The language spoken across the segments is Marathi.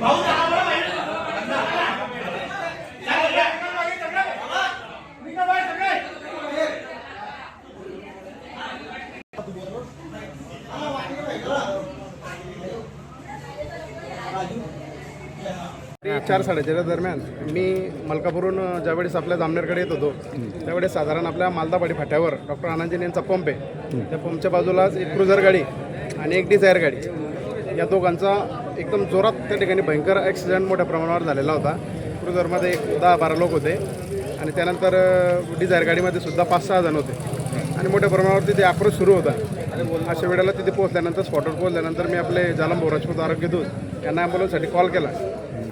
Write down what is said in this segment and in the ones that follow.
चार 4:30च्या दरम्यान मी मलकापूरहून ज्यावेळेस आपल्या जामनेरकडे येत होतो त्यावेळेस साधारण आपल्या मालदापाडी फाट्यावर डॉक्टर आनंदजीन यांचा पंप आहे. त्या पंपच्या बाजूलाच एक क्रुझर गाडी आणि एक डिझायर गाडी, या दोघांचा एकदम जोरात त्या ठिकाणी भयंकर ॲक्सिडेंट मोठ्या प्रमाणावर झालेला होता. क्रुझरमध्ये एक 10-12 लोक होते आणि त्यानंतर डिझायर गाडीमध्ये सुद्धा 5-6 जण होते आणि मोठ्या प्रमाणावर तिथे आक्रोश सुरू होता. अशा वेळेला तिथे पोहोचल्यानंतर स्पॉटवर पोहोचल्यानंतर मी आपले जालंभाऊ राजपूत आरोग्य दूत यांना ॲम्ब्युलन्ससाठी कॉल केला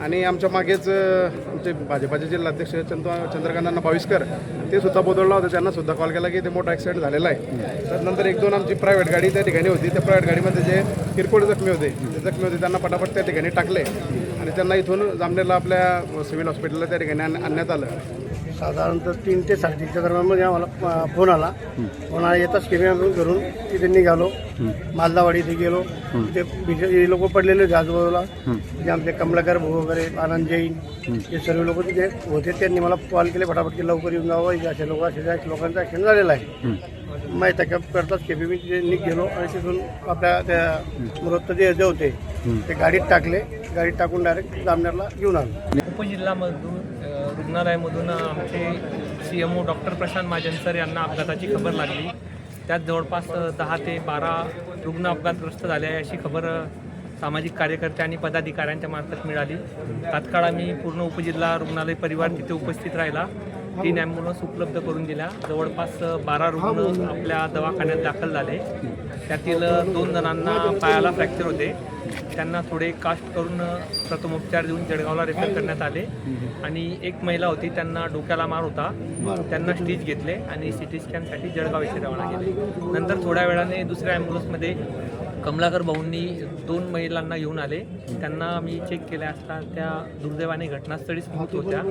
आणि आमच्या मागेच आमचे भाजपाचे जिल्हाध्यक्ष चंद्रकांतांना भाविस्कर ते सुद्धा बोदवला होता, त्यांना सुद्धा कॉल केला की ते मोठा ॲक्सिडेंट झालेला आहे. त्यानंतर 1-2 आमची प्रायव्हेट गाडी त्या ठिकाणी होती. त्या प्रायव्हेट गाडीमध्ये जे किरकोळ जखमी होते त्यांना पटापट त्या ठिकाणी टाकले आणि त्यांना इथून जामनेरला आपल्या सिव्हिल हॉस्पिटलला त्या ठिकाणी आणण्यात आलं. साधारणतः 3 ते 3:30च्या दरम्यान आम्हाला फोन आला. येताच केमियामधून घरून तिथे निघालो. मालदावाडी इथे गेलो. तिथे लोक पडलेले होते आजूबाजूला. तिथे आमचे कमलाकर भाऊ वगैरे, आनंद जैन हे सर्व लोक तिथे होते. त्यांनी मला कॉल केले फटाफट की लवकर येऊन जावं, अशा लोकांचा ॲक्सिडेंट झालेला आहे. माहीत करताच केपी तिथे गेलो आणि तिथून आपल्या त्या मृत जे होते ते गाडीत टाकले. गाडीत टाकून डायरेक्ट जामनेरला घेऊन आलो. उपजिल्हामधून रुग्णालयामधून आमचे CMO doctor Prashant Mahajan sir यांना अपघाताची खबर लागली. त्यात जवळपास 10 ते 12 रुग्ण अपघातग्रस्त झाले आहे अशी खबर सामाजिक कार्यकर्ते आणि पदाधिकाऱ्यांच्या मार्फत मिळाली. तात्काळ आम्ही पूर्ण उपजिल्हा रुग्णालय परिवार तिथे उपस्थित राहिला. 3 ॲम्ब्युलन्स उपलब्ध करून दिल्या. जवळपास 12 रुग्ण आपल्या दवाखान्यात दाखल झाले. त्यातील 2 जणांना पायाला फ्रॅक्चर होते. त्यांना थोडे कास्ट करून प्रथमोपचार देऊन जळगावला रेफर करण्यात आले आणि एक महिला होती, त्यांना डोक्याला मार होता. त्यांना स्टिच घेतले आणि CT स्कॅनसाठी जळगाव येथे रवाना केले. नंतर थोड्या वेळाने दुसऱ्या ॲम्ब्युलन्समध्ये कमलाकर भाऊंनी 2 महिलांना घेऊन आले. त्यांना मी चेक केल्या असता त्या दुर्दैवाने घटनास्थळीच मृत होत्या.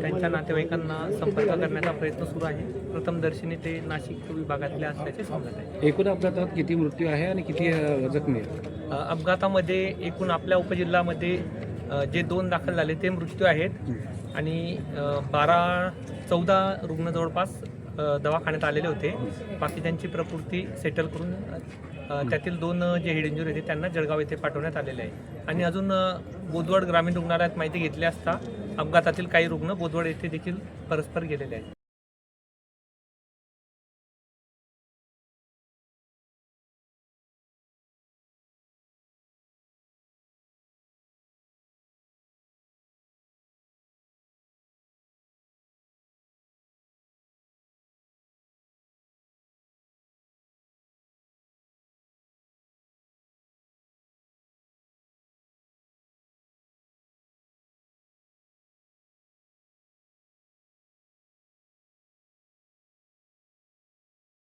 त्यांच्या नातेवाईकांना संपर्क करण्याचा प्रयत्न सुरू आहे. प्रथमदर्शनी ते नाशिक विभागातले असल्याचे सांगत आहे. एकूण अपघातात किती मृत्यू आहे आणि किती जखमी आहेत? अपघातामध्ये एकूण आपल्या उपजिल्ह्यामध्ये जे 2 दाखल झाले ते मृत्यू आहेत आणि 14 रुग्ण जवळपास दवाखान्यात आलेले होते. बाकी त्यांची प्रकृती सेटल करून त्यातील 2 जे हेड इंजुरी होते त्यांना जळगाव येथे पाठवण्यात आलेले आहे. आणि अजून बोदवड ग्रामीण रुग्णालयात माहिती घेतली असता अपघातातील काही रुग्ण बोदवड येथे देखील परस्पर गेलेले आहेत.